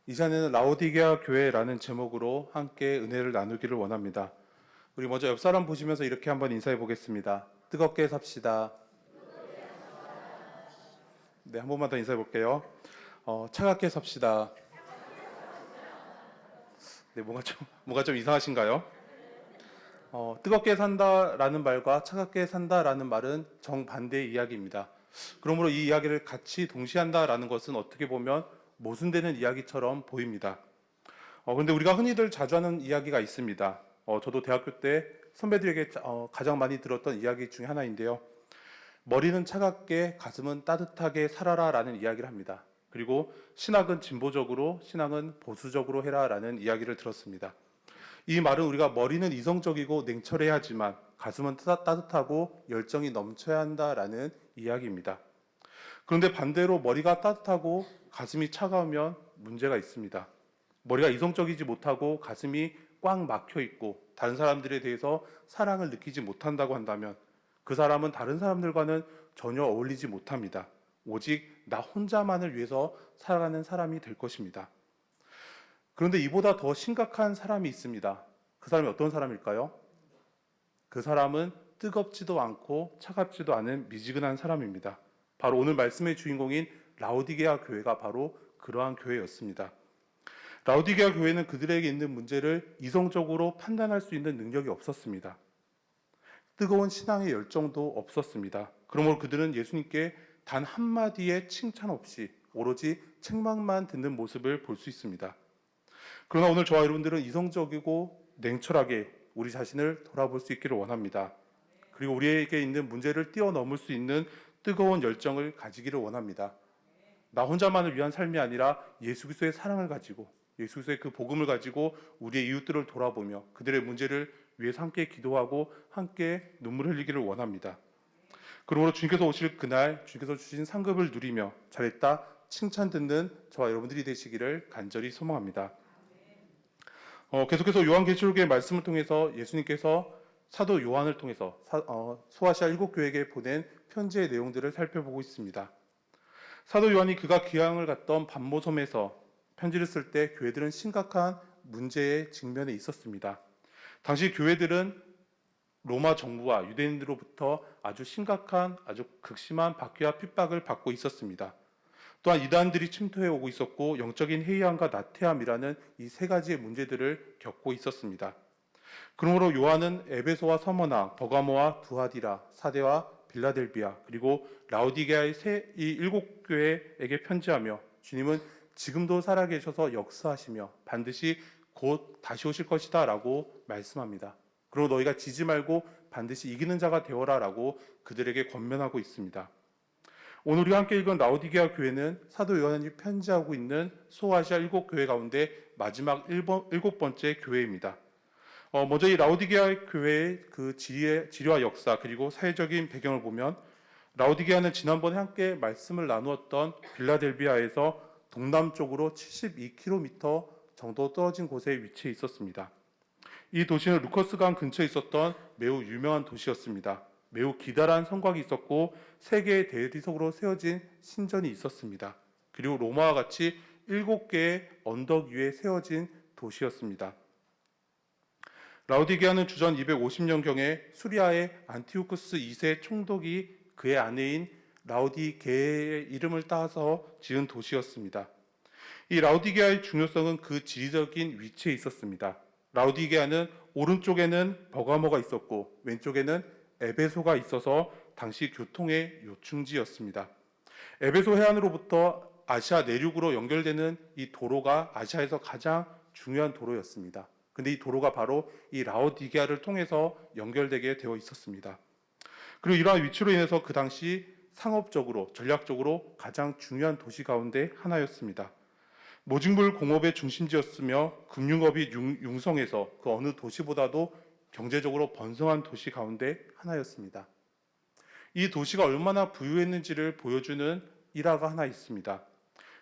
이 시간에는 라오디게아 교회라는 제목으로 함께 은혜를 나누기를 원합니다. 우리 먼저 옆 사람 보시면서 이렇게 한번 인사해 보겠습니다. 뜨겁게 삽시다. 네, 한 번만 더 인사해 볼게요. 차갑게 삽시다. 네, 뭔가 좀 이상하신가요? 뜨겁게 산다라는 말과 차갑게 산다라는 말은 정반대의 이야기입니다. 그러므로 이 이야기를 같이 동시한다라는 것은 어떻게 보면 모순되는 이야기처럼 보입니다. 근데 우리가 흔히들 자주 하는 이야기가 있습니다. 저도 대학교 때 선배들에게 가장 많이 들었던 이야기 중에 하나인데요. 머리는 차갑게 가슴은 따뜻하게 살아라라는 이야기를 합니다. 그리고 신학은 진보적으로, 신앙은 보수적으로 해라라는 이야기를 들었습니다. 이 말은 우리가 머리는 이성적이고 냉철해야 하지만 가슴은 따뜻하고 열정이 넘쳐야 한다라는 이야기입니다. 그런데 반대로 머리가 따뜻하고 가슴이 차가우면 문제가 있습니다. 머리가 이성적이지 못하고 가슴이 꽉 막혀 있고 다른 사람들에 대해서 사랑을 느끼지 못한다고 한다면 그 사람은 다른 사람들과는 전혀 어울리지 못합니다. 오직 나 혼자만을 위해서 살아가는 사람이 될 것입니다. 그런데 이보다 더 심각한 사람이 있습니다. 그 사람이 어떤 사람일까요? 그 사람은 뜨겁지도 않고 차갑지도 않은 미지근한 사람입니다. 바로 오늘 말씀의 주인공인 라오디게아 교회가 바로 그러한 교회였습니다. 라오디게아 교회는 그들에게 있는 문제를 이성적으로 판단할 수 있는 능력이 없었습니다. 뜨거운 신앙의 열정도 없었습니다. 그러므로 그들은 예수님께 단 한마디의 칭찬 없이 오로지 책망만 듣는 모습을 볼 수 있습니다. 그러나 오늘 저와 여러분들은 이성적이고 냉철하게 우리 자신을 돌아볼 수 있기를 원합니다. 그리고 우리에게 있는 문제를 뛰어넘을 수 있는 뜨거운 열정을 가지기를 원합니다. 나 혼자만을 위한 삶이 아니라 예수 그리스도의 사랑을 가지고 예수 그리스도의 그 복음을 가지고 우리의 이웃들을 돌아보며 그들의 문제를 위해서 함께 기도하고 함께 눈물 흘리기를 원합니다. 그러므로 주님께서 오실 그날 주님께서 주신 상급을 누리며 잘했다 칭찬 듣는 저와 여러분들이 되시기를 간절히 소망합니다. 계속해서 요한계시록의 말씀을 통해서 예수님께서 사도 요한을 통해서 소아시아 7교회에게 보낸 편지의 내용들을 살펴보고 있습니다. 사도 요한이 그가 귀향을 갔던 반모섬에서 편지를 쓸 때 교회들은 심각한 문제에 직면해 있었습니다. 당시 교회들은 로마 정부와 유대인들로부터 아주 심각한 아주 극심한 박해와 핍박을 받고 있었습니다. 또한 이단들이 침투해 오고 있었고 영적인 해이함과 나태함이라는 이 세 가지의 문제들을 겪고 있었습니다. 그러므로 요한은 에베소와 서머나, 버가모와 두아디라, 사데와 빌라델비아 그리고 라오디게아의 이 7교회에게 편지하며 주님은 지금도 살아계셔서 역사하시며 반드시 곧 다시 오실 것이다 라고 말씀합니다. 그리고 너희가 지지 말고 반드시 이기는 자가 되어라 라고 그들에게 권면하고 있습니다. 오늘 우리가 함께 읽은 라오디게아 교회는 사도 요한이 편지하고 있는 소아시아 7교회 가운데 마지막 7번째 교회입니다. 먼저 이 라오디게아 교회의 그 지리와 역사 그리고 사회적인 배경을 보면 라오디게아는 지난번에 함께 말씀을 나누었던 빌라델비아에서 동남쪽으로 72km 정도 떨어진 곳에 위치해 있었습니다. 이 도시는 루커스강 근처에 있었던 매우 유명한 도시였습니다. 매우 기다란 성곽이 있었고 세 개의 대리석으로 세워진 신전이 있었습니다. 그리고 로마와 같이 7개의 언덕 위에 세워진 도시였습니다. 라오디게아는 주전 250년경에 수리아의 안티오쿠스 2세 총독이 그의 아내인 라오디게의 이름을 따서 지은 도시였습니다. 이 라오디게아의 중요성은 그 지리적인 위치에 있었습니다. 라오디게아는 오른쪽에는 버가모가 있었고 왼쪽에는 에베소가 있어서 당시 교통의 요충지였습니다. 에베소 해안으로부터 아시아 내륙으로 연결되는 이 도로가 아시아에서 가장 중요한 도로였습니다. 근데 이 도로가 바로 이 라오디게아를 통해서 연결되게 되어 있었습니다. 그리고 이러한 위치로 인해서 그 당시 상업적으로, 전략적으로 가장 중요한 도시 가운데 하나였습니다. 모직물 공업의 중심지였으며 금융업이 융성해서 그 어느 도시보다도 경제적으로 번성한 도시 가운데 하나였습니다. 이 도시가 얼마나 부유했는지를 보여주는 일화가 하나 있습니다.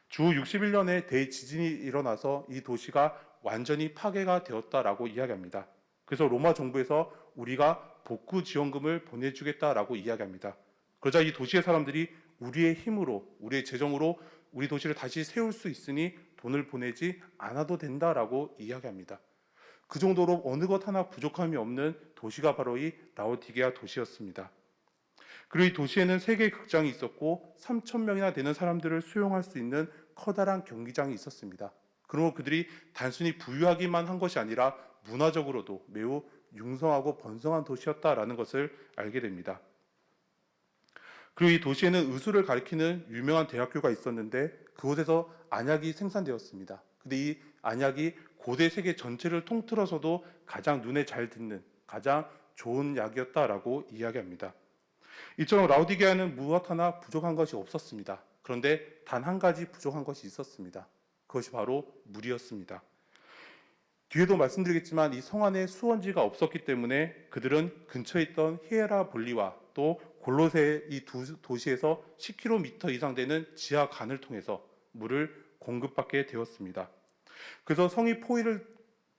주 61년에 대지진이 일어나서 이 도시가 완전히 파괴가 되었다라고 이야기합니다. 그래서 로마 정부에서 우리가 복구 지원금을 보내주겠다라고 이야기합니다. 그러자 이 도시의 사람들이 우리의 힘으로, 우리의 재정으로 우리 도시를 다시 세울 수 있으니 돈을 보내지 않아도 된다라고 이야기합니다. 그 정도로 어느 것 하나 부족함이 없는 도시가 바로 이 라오디게아 도시였습니다. 그리고 이 도시에는 세 개의 극장이 있었고 3천 명이나 되는 사람들을 수용할 수 있는 커다란 경기장이 있었습니다. 그리고 그들이 단순히 부유하기만 한 것이 아니라 문화적으로도 매우 융성하고 번성한 도시였다라는 것을 알게 됩니다. 그리고 이 도시에는 의술을 가리키는 유명한 대학교가 있었는데 그곳에서 안약이 생산되었습니다. 근데 이 안약이 고대 세계 전체를 통틀어서도 가장 눈에 잘 듣는 가장 좋은 약이었다라고 이야기합니다. 이처럼 라오디게아는 무엇 하나 부족한 것이 없었습니다. 그런데 단 한 가지 부족한 것이 있었습니다. 그것이 바로 물이었습니다. 뒤에도 말씀드리겠지만 이 성 안에 수원지가 없었기 때문에 그들은 근처에 있던 히에라볼리와 또 골로새 이 두 도시에서 10km 이상 되는 지하 간을 통해서 물을 공급받게 되었습니다. 그래서 성이 포위를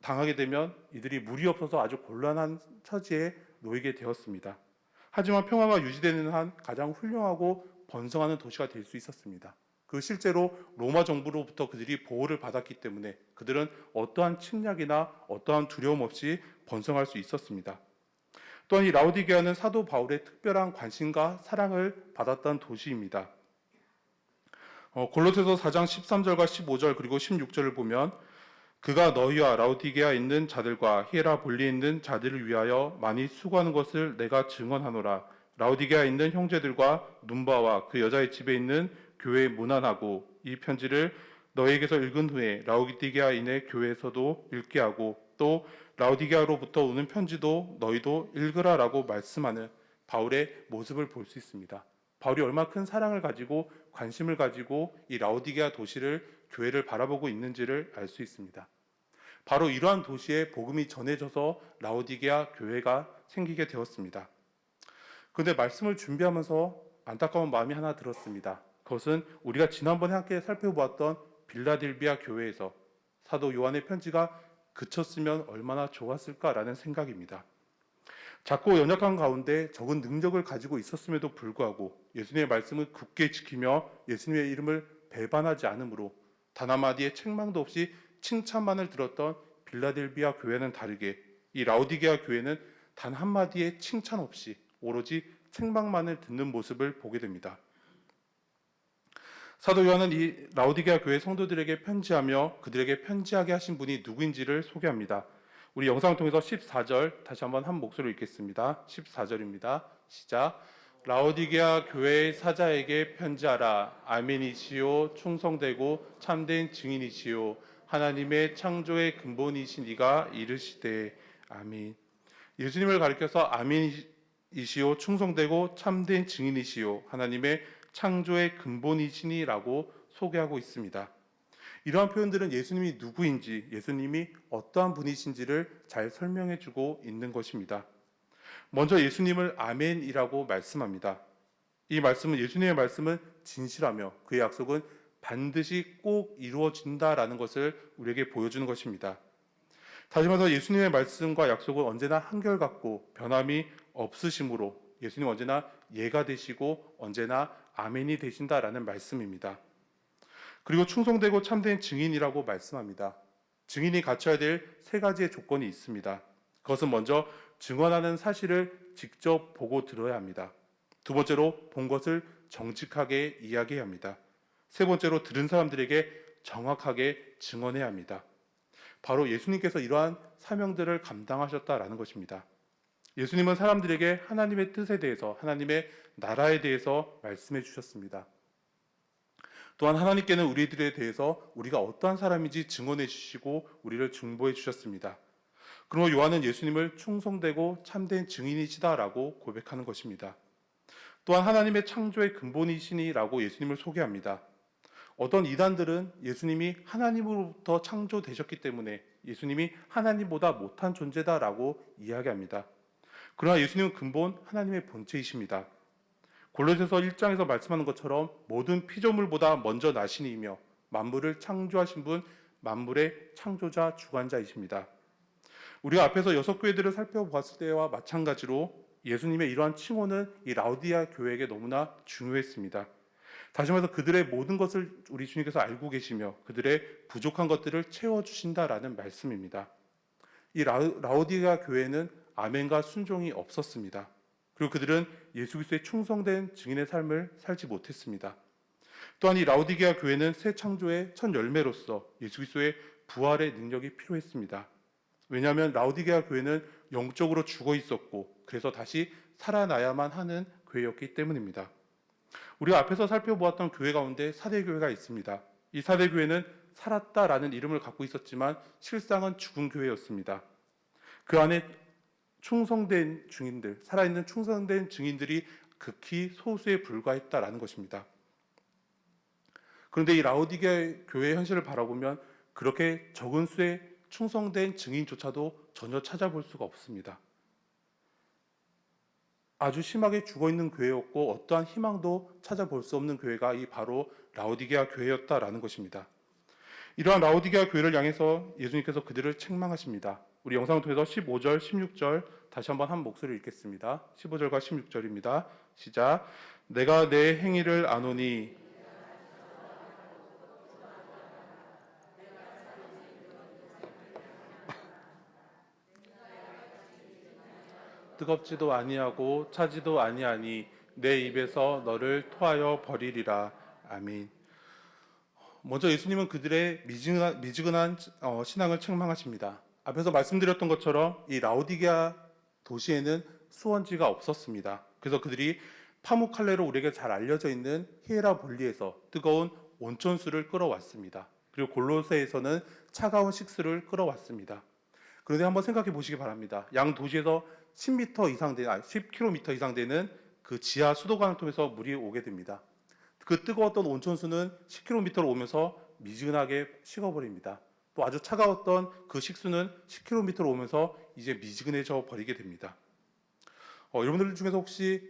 당하게 되면 이들이 물이 없어서 아주 곤란한 처지에 놓이게 되었습니다. 하지만 평화가 유지되는 한 가장 훌륭하고 번성하는 도시가 될 수 있었습니다. 그 실제로 로마 정부로부터 그들이 보호를 받았기 때문에 그들은 어떠한 침략이나 어떠한 두려움 없이 번성할 수 있었습니다. 또한 이 라오디게아는 사도 바울의 특별한 관심과 사랑을 받았던 도시입니다. 골로새서 4장 13절과 15절 그리고 16절을 보면 그가 너희와 라오디게아에 있는 자들과 히에라볼리에 있는 자들을 위하여 많이 수고하는 것을 내가 증언하노라. 라오디게아에 있는 형제들과 눈바와 그 여자의 집에 있는 교회에 문안하고 이 편지를 너희에게서 읽은 후에 라오디게아인의 교회에서도 읽게 하고 또 라오디게아로부터 오는 편지도 너희도 읽으라라고 말씀하는 바울의 모습을 볼 수 있습니다. 바울이 얼마나 큰 사랑을 가지고 관심을 가지고 이 라오디게아 도시를 교회를 바라보고 있는지를 알 수 있습니다. 바로 이러한 도시에 복음이 전해져서 라오디게아 교회가 생기게 되었습니다. 그런데 말씀을 준비하면서 안타까운 마음이 하나 들었습니다. 그것은 우리가 지난번에 함께 살펴보았던 빌라델비아 교회에서 사도 요한의 편지가 그쳤으면 얼마나 좋았을까라는 생각입니다. 작고 연약한 가운데 적은 능력을 가지고 있었음에도 불구하고 예수님의 말씀을 굳게 지키며 예수님의 이름을 배반하지 않으므로 단 한마디의 책망도 없이 칭찬만을 들었던 빌라델비아 교회는 다르게 이 라오디게아 교회는 단 한마디의 칭찬 없이 오로지 책망만을 듣는 모습을 보게 됩니다. 사도 요한은 이 라오디게아 교회 성도들에게 편지하며 그들에게 편지하게 하신 분이 누구인지를 소개합니다. 우리 영상을 통해서 14절 다시 한번 한 목소리로 읽겠습니다. 14절입니다. 시작. 라오디게아 교회의 사자에게 편지하라. 아멘이시요 충성되고 참된 증인이시요 하나님의 창조의 근본이신 이가 이르시되 아멘. 예수님을 가리켜서 아멘이시요 충성되고 참된 증인이시요 하나님의 창조의 근본이시니라고 소개하고 있습니다. 이러한 표현들은 예수님이 누구인지, 예수님이 어떠한 분이신지를 잘 설명해주고 있는 것입니다. 먼저 예수님을 아멘이라고 말씀합니다. 이 말씀은 예수님의 말씀은 진실하며 그의 약속은 반드시 꼭 이루어진다라는 것을 우리에게 보여주는 것입니다. 다시 말해서 예수님의 말씀과 약속은 언제나 한결같고 변함이 없으심으로 예수님 언제나 예가 되시고 언제나 아멘이 되신다라는 말씀입니다. 그리고 충성되고 참된 증인이라고 말씀합니다. 증인이 갖춰야 될 세 가지의 조건이 있습니다. 그것은 먼저 증언하는 사실을 직접 보고 들어야 합니다. 두 번째로 본 것을 정직하게 이야기해야 합니다. 세 번째로 들은 사람들에게 정확하게 증언해야 합니다. 바로 예수님께서 이러한 사명들을 감당하셨다라는 것입니다. 예수님은 사람들에게 하나님의 뜻에 대해서 하나님의 나라에 대해서 말씀해 주셨습니다. 또한 하나님께는 우리들에 대해서 우리가 어떠한 사람인지 증언해 주시고 우리를 중보해 주셨습니다. 그러므로 요한은 예수님을 충성되고 참된 증인이시다라고 고백하는 것입니다. 또한 하나님의 창조의 근본이시니라고 예수님을 소개합니다. 어떤 이단들은 예수님이 하나님으로부터 창조되셨기 때문에 예수님이 하나님보다 못한 존재다라고 이야기합니다. 그러나 예수님은 근본 하나님의 본체이십니다. 골로새서 1장에서 말씀하는 것처럼 모든 피조물보다 먼저 나신 이며 만물을 창조하신 분, 만물의 창조자 주관자이십니다. 우리가 앞에서 6교회들을 살펴보았을 때와 마찬가지로 예수님의 이러한 칭호는 이 라오디게아 교회에게 너무나 중요했습니다. 다시 말해서 그들의 모든 것을 우리 주님께서 알고 계시며 그들의 부족한 것들을 채워주신다라는 말씀입니다. 이 라오디게아 교회는 아멘과 순종이 없었습니다. 그리고 그들은 예수 그리스도의 충성된 증인의 삶을 살지 못했습니다. 또한 이 라오디게아 교회는 새 창조의 첫 열매로서 예수 그리스도의 부활의 능력이 필요했습니다. 왜냐하면 라오디게아 교회는 영적으로 죽어 있었고 그래서 다시 살아나야만 하는 교회였기 때문입니다. 우리가 앞에서 살펴보았던 교회 가운데 사대교회가 있습니다. 이 사대교회는 살았다라는 이름을 갖고 있었지만 실상은 죽은 교회였습니다. 그 안에 충성된 증인들, 살아있는 충성된 증인들이 극히 소수에 불과했다라는 것입니다. 그런데 이 라오디게 교회의 현실을 바라보면 그렇게 적은 수의 충성된 증인조차도 전혀 찾아볼 수가 없습니다. 아주 심하게 죽어있는 교회였고 어떠한 희망도 찾아볼 수 없는 교회가 이 바로 라오디게아 교회였다라는 것입니다. 이러한 라오디게아 교회를 향해서 예수님께서 그들을 책망하십니다. 우리 영상을 통해서 15절, 16절 다시 한번 한 목소리를 읽겠습니다. 15절과 16절입니다. 시작. 내가 내 행위를 아노니 뜨겁지도 아니하고 차지도 아니하니 내 입에서 너를 토하여 버리리라. 아멘. 먼저 예수님은 그들의 미지근한 신앙을 책망하십니다. 앞에서 말씀드렸던 것처럼 이 라오디게아 도시에는 수원지가 없었습니다. 그래서 그들이 파묵칼레로 우리에게 잘 알려져 있는 히에라볼리에서 뜨거운 온천수를 끌어왔습니다. 그리고 골로새에서는 차가운 식수를 끌어왔습니다. 그런데 한번 생각해 보시기 바랍니다. 양 도시에서 10m 이상 되는, 10km 이상 되는 그 지하 수도관을 통해서 물이 오게 됩니다. 그 뜨거웠던 온천수는 10km로 오면서 미지근하게 식어버립니다. 또 아주 차가웠던 그 식수는 10km로 오면서 이제 미지근해져 버리게 됩니다. 여러분들 중에서 혹시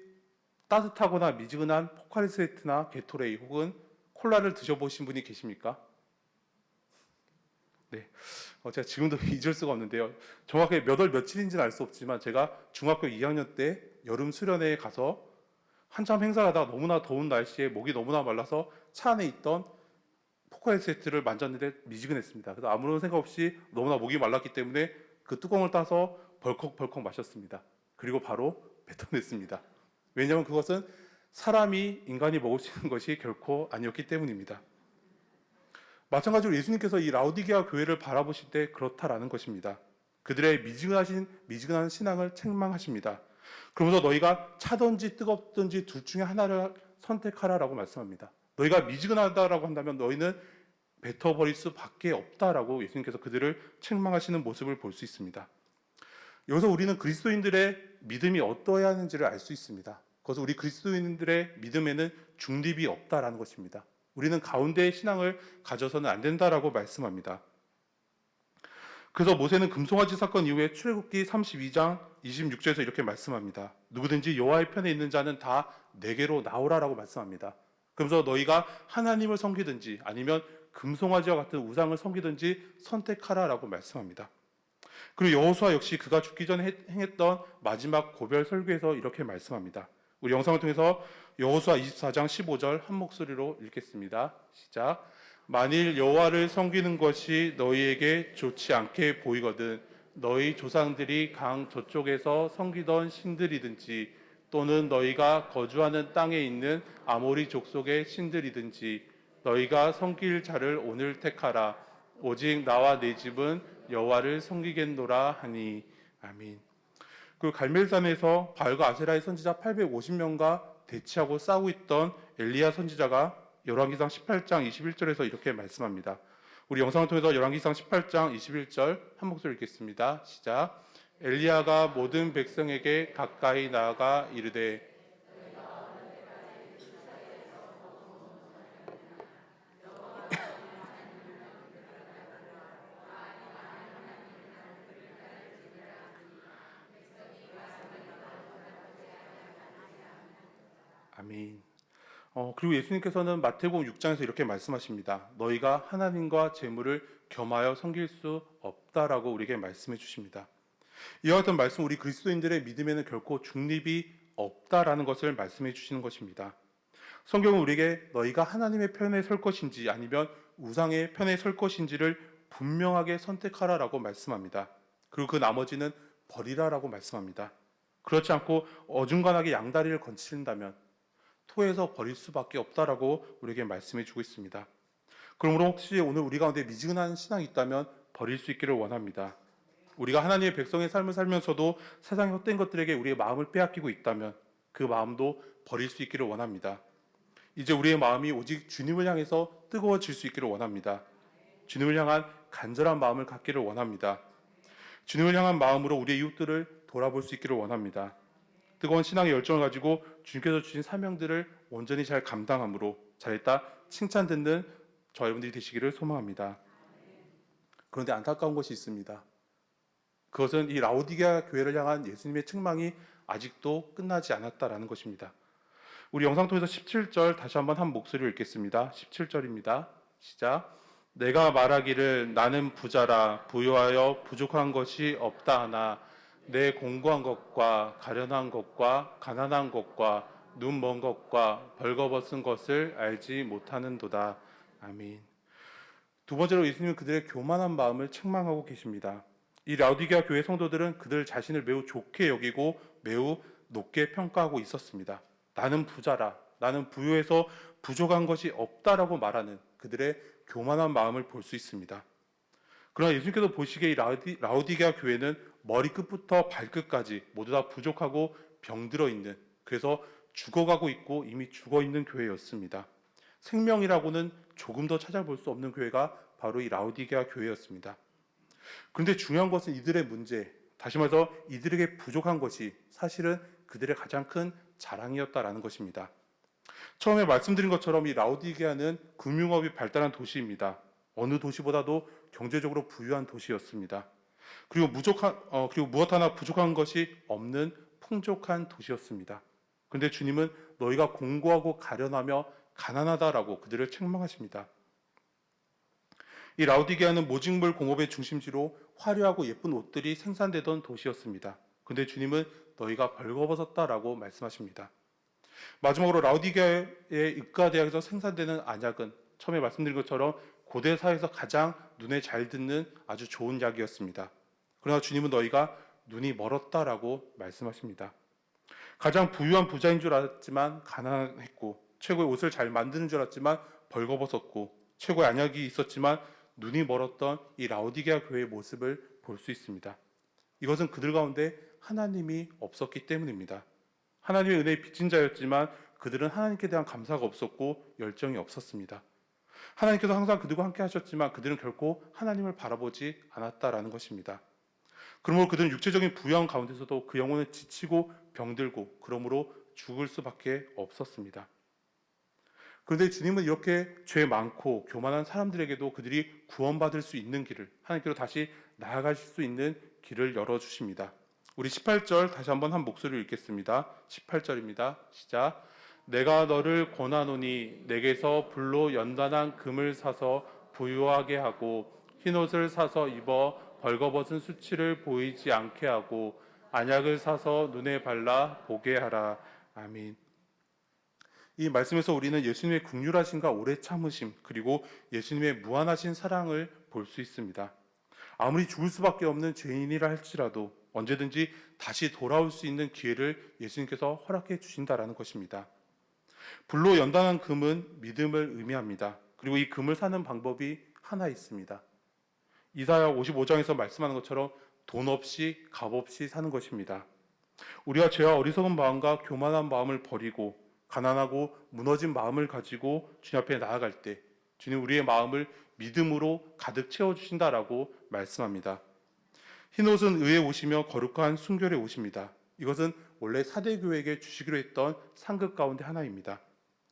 따뜻하거나 미지근한 포카리스에트나 게토레이 혹은 콜라를 드셔보신 분이 계십니까? 네, 제가 지금도 잊을 수가 없는데요. 정확하게 몇 월 며칠인지는 알 수 없지만 제가 중학교 2학년 때 여름 수련회에 가서 한참 행사를 하다가 너무나 더운 날씨에 목이 너무나 말라서 차 안에 있던 포카리 세트를 만졌는데 미지근했습니다. 그래서 아무런 생각 없이 너무나 목이 말랐기 때문에 그 뚜껑을 따서 벌컥벌컥 마셨습니다. 그리고 바로 뱉어냈습니다. 왜냐하면 그것은 사람이 인간이 먹을 수 있는 것이 결코 아니었기 때문입니다. 마찬가지로 예수님께서 이 라오디게아 교회를 바라보실 때 그렇다라는 것입니다. 그들의 미지근한 신앙을 책망하십니다. 그러면서 너희가 차든지 뜨겁든지 둘 중에 하나를 선택하라라고 말씀합니다. 너희가 미지근하다라고 한다면 너희는 뱉어버릴 수밖에 없다라고 예수님께서 그들을 책망하시는 모습을 볼 수 있습니다. 여기서 우리는 그리스도인들의 믿음이 어떠해야 하는지를 알 수 있습니다. 그것은 우리 그리스도인들의 믿음에는 중립이 없다라는 것입니다. 우리는 가운데의 신앙을 가져서는 안 된다라고 말씀합니다. 그래서 모세는 금송아지 사건 이후에 출애굽기 32장 26절에서 이렇게 말씀합니다. 누구든지 여호와의 편에 있는 자는 다 내게로 나오라라고 말씀합니다. 그러면서 너희가 하나님을 섬기든지 아니면 금송아지와 같은 우상을 섬기든지 선택하라라고 말씀합니다. 그리고 여호수아 역시 그가 죽기 전에 행했던 마지막 고별 설교에서 이렇게 말씀합니다. 우리 영상을 통해서 여호수아 24장 15절 한 목소리로 읽겠습니다. 시작. 만일 여호와를 섬기는 것이 너희에게 좋지 않게 보이거든 너희 조상들이 강 저쪽에서 섬기던 신들이든지 또는 너희가 거주하는 땅에 있는 아모리 족속의 신들이든지 너희가 섬길 자를 오늘 택하라. 오직 나와 내 집은 여호와를 섬기겠노라 하니. 아멘. 그 갈멜산에서 바알과 아세라의 선지자 850명과 대치하고 싸우고 있던 엘리야 선지자가 열왕기상 18장 21절에서 이렇게 말씀합니다. 우리 영상을 통해서 열왕기상 18장 21절 한 목소리 읽겠습니다. 시작. 엘리야가 모든 백성에게 가까이 나아가 이르되 아멘. 그리고 예수님께서는 마태복음 6장에서 이렇게 말씀하십니다. 너희가 하나님과 재물을 겸하여 섬길 수 없다라고 우리에게 말씀해 주십니다. 이와 같은 말씀 우리 그리스도인들의 믿음에는 결코 중립이 없다라는 것을 말씀해 주시는 것입니다. 성경은 우리에게 너희가 하나님의 편에 설 것인지 아니면 우상의 편에 설 것인지를 분명하게 선택하라라고 말씀합니다. 그리고 그 나머지는 버리라라고 말씀합니다. 그렇지 않고 어중간하게 양다리를 건친다면 토해서 버릴 수밖에 없다라고 우리에게 말씀해 주고 있습니다. 그러므로 혹시 오늘 우리 가운데 미지근한 신앙이 있다면 버릴 수 있기를 원합니다. 우리가 하나님의 백성의 삶을 살면서도 세상의 헛된 것들에게 우리의 마음을 빼앗기고 있다면 그 마음도 버릴 수 있기를 원합니다. 이제 우리의 마음이 오직 주님을 향해서 뜨거워질 수 있기를 원합니다. 주님을 향한 간절한 마음을 갖기를 원합니다. 주님을 향한 마음으로 우리의 이웃들을 돌아볼 수 있기를 원합니다. 뜨거운 신앙의 열정을 가지고 주님께서 주신 사명들을 온전히 잘 감당함으로 잘했다 칭찬 듣는 저 여러분들이 되시기를 소망합니다. 그런데 안타까운 것이 있습니다. 그것은 이 라오디게아 교회를 향한 예수님의 책망이 아직도 끝나지 않았다라는 것입니다. 우리 영상 통해서 17절 다시 한번 한 목소리로 읽겠습니다. 17절입니다. 시작. 내가 말하기를 나는 부자라 부유하여 부족한 것이 없다 하나 내 공고한 것과 가련한 것과 가난한 것과 눈 먼 것과 벌거벗은 것을 알지 못하는도다. 아멘. 두 번째로 예수님은 그들의 교만한 마음을 책망하고 계십니다. 이 라오디게아 교회 성도들은 그들 자신을 매우 좋게 여기고 매우 높게 평가하고 있었습니다. 나는 부자라, 나는 부유해서 부족한 것이 없다라고 말하는 그들의 교만한 마음을 볼 수 있습니다. 그러나 예수님께서 보시기에 이 라오디게아 교회는 머리끝부터 발끝까지 모두 다 부족하고 병들어 있는, 그래서 죽어가고 있고 이미 죽어 있는 교회였습니다. 생명이라고는 조금 더 찾아볼 수 없는 교회가 바로 이 라오디게아 교회였습니다. 그런데 중요한 것은 이들의 문제, 다시 말해서 이들에게 부족한 것이 사실은 그들의 가장 큰 자랑이었다라는 것입니다. 처음에 말씀드린 것처럼 이 라오디게아는 금융업이 발달한 도시입니다. 어느 도시보다도 경제적으로 부유한 도시였습니다. 그리고 무엇 하나 부족한 것이 없는 풍족한 도시였습니다. 그런데 주님은 너희가 공고하고 가련하며 가난하다라고 그들을 책망하십니다. 이 라오디게아는 모직물 공업의 중심지로 화려하고 예쁜 옷들이 생산되던 도시였습니다. 그런데 주님은 너희가 벌거벗었다라고 말씀하십니다. 마지막으로 라오디게아의 의과대학에서 생산되는 안약은 처음에 말씀드린 것처럼 고대 사회에서 가장 눈에 잘 듣는 아주 좋은 약이었습니다. 그러나 주님은 너희가 눈이 멀었다라고 말씀하십니다. 가장 부유한 부자인 줄 알았지만 가난했고, 최고의 옷을 잘 만드는 줄 알았지만 벌거벗었고, 최고의 안약이 있었지만 눈이 멀었던 이 라오디게아 교회의 모습을 볼 수 있습니다. 이것은 그들 가운데 하나님이 없었기 때문입니다. 하나님의 은혜에 빚진 자였지만 그들은 하나님께 대한 감사가 없었고 열정이 없었습니다. 하나님께서 항상 그들과 함께 하셨지만 그들은 결코 하나님을 바라보지 않았다라는 것입니다. 그러므로 그들은 육체적인 부양 가운데서도 그 영혼은 지치고 병들고 그러므로 죽을 수밖에 없었습니다. 그런데 주님은 이렇게 죄 많고 교만한 사람들에게도 그들이 구원받을 수 있는 길을, 하나님께로 다시 나아가실 수 있는 길을 열어주십니다. 우리 18절 다시 한번 한 목소리를 읽겠습니다. 18절입니다. 시작. 내가 너를 권하노니 내게서 불로 연단한 금을 사서 부유하게 하고 흰옷을 사서 입어 벌거벗은 수치를 보이지 않게 하고 안약을 사서 눈에 발라 보게 하라. 아멘. 이 말씀에서 우리는 예수님의 긍휼하심과 오래 참으심, 그리고 예수님의 무한하신 사랑을 볼 수 있습니다. 아무리 죽을 수밖에 없는 죄인이라 할지라도 언제든지 다시 돌아올 수 있는 기회를 예수님께서 허락해 주신다라는 것입니다. 불로 연단한 금은 믿음을 의미합니다. 그리고 이 금을 사는 방법이 하나 있습니다. 이사야 55장에서 말씀하는 것처럼 돈 없이 값 없이 사는 것입니다. 우리가 죄와 어리석은 마음과 교만한 마음을 버리고 가난하고 무너진 마음을 가지고 주님 앞에 나아갈 때 주님 우리의 마음을 믿음으로 가득 채워주신다라고 말씀합니다. 흰옷은 의의 옷이며 거룩한 순결의 옷입니다. 이것은 원래 사대교회에게 주시기로 했던 상급 가운데 하나입니다.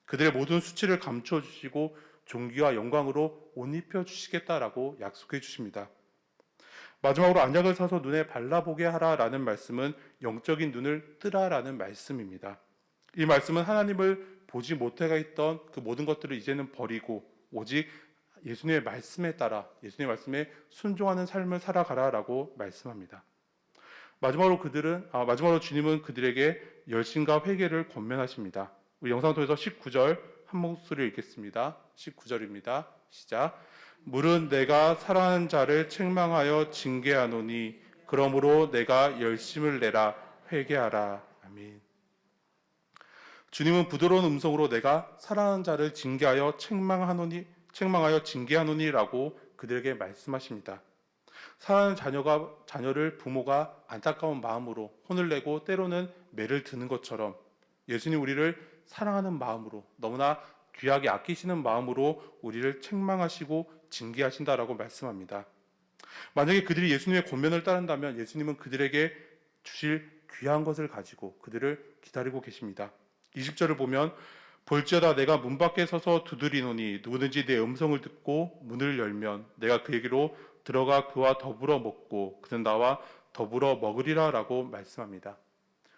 그들의 모든 수치를 감춰주시고 존귀와 영광으로 옷 입혀주시겠다라고 약속해 주십니다. 마지막으로 안약을 사서 눈에 발라보게 하라라는 말씀은 영적인 눈을 뜨라라는 말씀입니다. 이 말씀은 하나님을 보지 못해가 있던 그 모든 것들을 이제는 버리고 오직 예수님의 말씀에 따라 예수님의 말씀에 순종하는 삶을 살아가라라고 말씀합니다. 마지막으로 주님은 그들에게 열심과 회개를 권면하십니다. 우리 영상 통해서 19절 한 목소리 읽겠습니다. 19절입니다. 시작. 물은 내가 사랑하는 자를 책망하여 징계하노니 그러므로 내가 열심을 내라 회개하라. 아멘. 주님은 부드러운 음성으로 내가 사랑하는 자를 징계하여 책망하여 징계하노니라고 그들에게 말씀하십니다. 사랑하는 자녀를 부모가 안타까운 마음으로 혼을 내고 때로는 매를 드는 것처럼 예수님 우리를 사랑하는 마음으로 너무나 귀하게 아끼시는 마음으로 우리를 책망하시고 징계하신다라고 말씀합니다. 만약에 그들이 예수님의 권면을 따른다면 예수님은 그들에게 주실 귀한 것을 가지고 그들을 기다리고 계십니다. 20절을 보면 볼지어다 내가 문 밖에 서서 두드리노니 누구든지 내 음성을 듣고 문을 열면 내가 그에게로 들어가 그와 더불어 먹고 그는 나와 더불어 먹으리라라고 말씀합니다.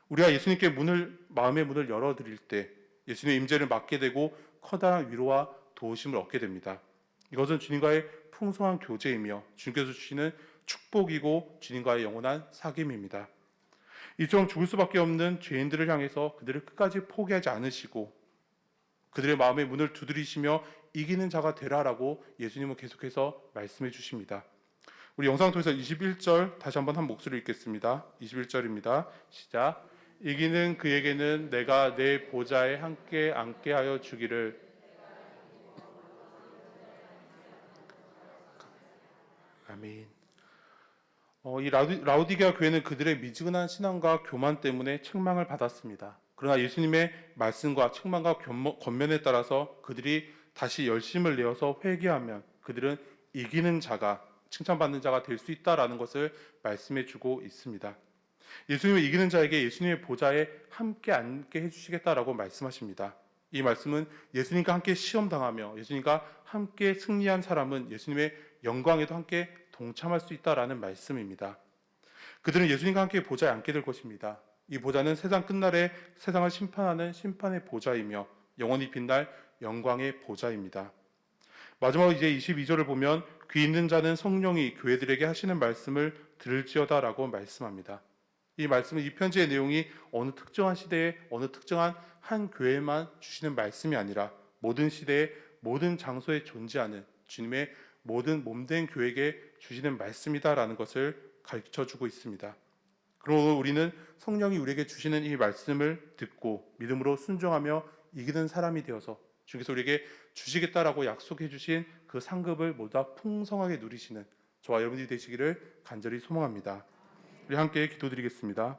우리가 예수님께 마음의 문을 열어드릴 때 예수님의 임재를 맡게 되고 커다란 위로와 도우심을 얻게 됩니다. 이것은 주님과의 풍성한 교제이며 주님께서 주시는 축복이고 주님과의 영원한 사귐입니다. 이처럼 죽을 수밖에 없는 죄인들을 향해서 그들을 끝까지 포기하지 않으시고 그들의 마음의 문을 두드리시며 이기는 자가 되라라고 예수님은 계속해서 말씀해 주십니다. 우리 영상 통해서 21절 다시 한번 한 목소리 읽겠습니다. 21절입니다. 시작. 이기는 그에게는 내가 내 보좌에 함께 앉게 하여 주기를. 아멘. 이 라우디게아 교회는 그들의 미지근한 신앙과 교만 때문에 책망을 받았습니다. 그러나 예수님의 말씀과 책망과 권면에 따라서 그들이 다시 열심을 내어서 회개하면 그들은 이기는 자가, 칭찬받는 자가 될 수 있다라는 것을 말씀해 주고 있습니다. 예수님은 이기는 자에게 예수님의 보좌에 함께 앉게 해주시겠다라고 말씀하십니다. 이 말씀은 예수님과 함께 시험당하며 예수님과 함께 승리한 사람은 예수님의 영광에도 함께 동참할 수 있다라는 말씀입니다. 그들은 예수님과 함께 보좌에 앉게 될 것입니다. 이 보좌는 세상 끝날에 세상을 심판하는 심판의 보좌이며 영원히 빛날 영광의 보좌입니다. 마지막으로 이제 22절을 보면 귀 있는 자는 성령이 교회들에게 하시는 말씀을 들을지어다라고 말씀합니다. 이 말씀은 이 편지의 내용이 어느 특정한 시대에 어느 특정한 한 교회만 주시는 말씀이 아니라 모든 시대에 모든 장소에 존재하는 주님의 모든 몸된 교회에게 주시는 말씀이다라는 것을 가르쳐주고 있습니다. 그러므로 우리는 성령이 우리에게 주시는 이 말씀을 듣고 믿음으로 순종하며 이기는 사람이 되어서 주께서 우리에게 주시겠다라고 약속해 주신 그 상급을 모두 다 풍성하게 누리시는 저와 여러분들이 되시기를 간절히 소망합니다. 우리 함께 기도드리겠습니다.